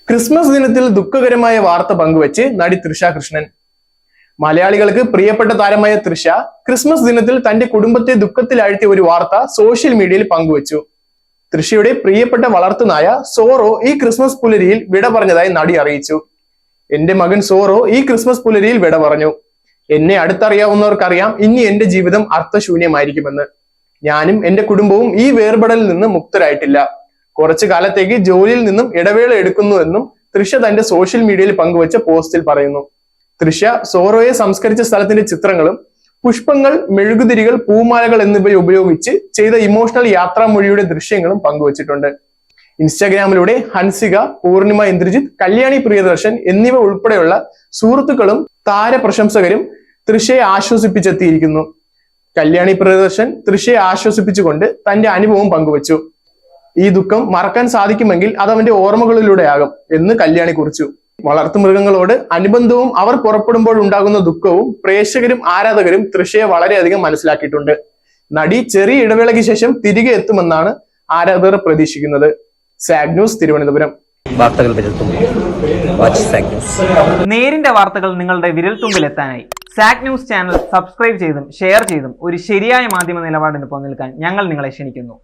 Christmas ദിനത്തിൽ ദുഃഖകരമായ വാർത്ത പങ്കുവച്ച് നടി തൃഷ കൃഷ്ണൻ. മലയാളികൾക്ക് പ്രിയപ്പെട്ട താരമായ തൃഷ ക്രിസ്മസ് ദിനത്തിൽ തന്റെ കുടുംബത്തെ ദുഃഖത്തിലാഴ്ത്തിയ ഒരു വാർത്ത സോഷ്യൽ മീഡിയയിൽ പങ്കുവച്ചു. തൃഷയുടെ പ്രിയപ്പെട്ട വളർത്തുനായ സോറോ ഈ ക്രിസ്മസ് പുലരിയിൽ വിട പറഞ്ഞതായി നടി അറിയിച്ചു. എന്റെ മകൻ സോറോ ഈ ക്രിസ്മസ് പുലരിയിൽ വിട പറഞ്ഞു. എന്നെ അടുത്തറിയാവുന്നവർക്കറിയാം ഇനി എന്റെ ജീവിതം അർത്ഥശൂന്യമായിരിക്കുമെന്ന്. ഞാനും എന്റെ കുടുംബവും ഈ വേർപെടലിൽ നിന്ന് മുക്തരായിട്ടില്ല. കുറച്ചു കാലത്തേക്ക് ജോലിയിൽ നിന്നും ഇടവേള എടുക്കുന്നുവെന്നും തൃഷ തന്റെ സോഷ്യൽ മീഡിയയിൽ പങ്കുവച്ച പോസ്റ്റിൽ പറയുന്നു. തൃഷ സോറോയെ സംസ്കരിച്ച സ്ഥലത്തിന്റെ ചിത്രങ്ങളും പുഷ്പങ്ങൾ, മെഴുകുതിരികൾ, പൂമാലകൾ എന്നിവ ഉപയോഗിച്ച് ചെയ്ത ഇമോഷണൽ യാത്രാമൊഴിയുടെ ദൃശ്യങ്ങളും പങ്കുവച്ചിട്ടുണ്ട്. ഇൻസ്റ്റാഗ്രാമിലൂടെ ഹൻസിക, പൂർണിമ ഇന്ദ്രജിത്ത്, കല്യാണി പ്രിയദർശൻ എന്നിവ ഉൾപ്പെടെയുള്ള സുഹൃത്തുക്കളും താരപ്രശംസകരും തൃഷയെ ആശ്വസിപ്പിച്ചെത്തിയിരിക്കുന്നു. കല്യാണി പ്രിയദർശൻ തൃഷയെ ആശ്വസിപ്പിച്ചുകൊണ്ട് തന്റെ അനുഭവം പങ്കുവച്ചു. ഈ ദുഃഖം മറക്കാൻ സാധിക്കുമെങ്കിൽ അത് അവന്റെ ഓർമ്മകളിലൂടെയാകും എന്ന് കല്യാണി കുറിച്ചു. വളർത്തുമൃഗങ്ങളോട് അനുബന്ധവും അവർ പുറപ്പെടുമ്പോൾ ഉണ്ടാകുന്ന ദുഃഖവും പ്രേക്ഷകരും ആരാധകരും തൃഷയെ വളരെയധികം മനസ്സിലാക്കിയിട്ടുണ്ട്. നടി ചെറിയ ഇടവേളയ്ക്ക് ശേഷം തിരികെ എത്തുമെന്നാണ് ആരാധകർ പ്രതീക്ഷിക്കുന്നത്. Zag news, Thiruvananthapuram. നേരിന്റെ വാർത്തകൾ നിങ്ങളുടെ വിരൽത്തുമ്പിൽ എത്താനായി സാഗ് ന്യൂസ് ചാനൽ സബ്സ്ക്രൈബ് ചെയ്തും ഷെയർ ചെയ്തും ഒരു ശരിയായ മാധ്യമ നിലപാടിന് നിൽക്കാൻ ഞങ്ങൾ നിങ്ങളെ ക്ഷണിക്കുന്നു.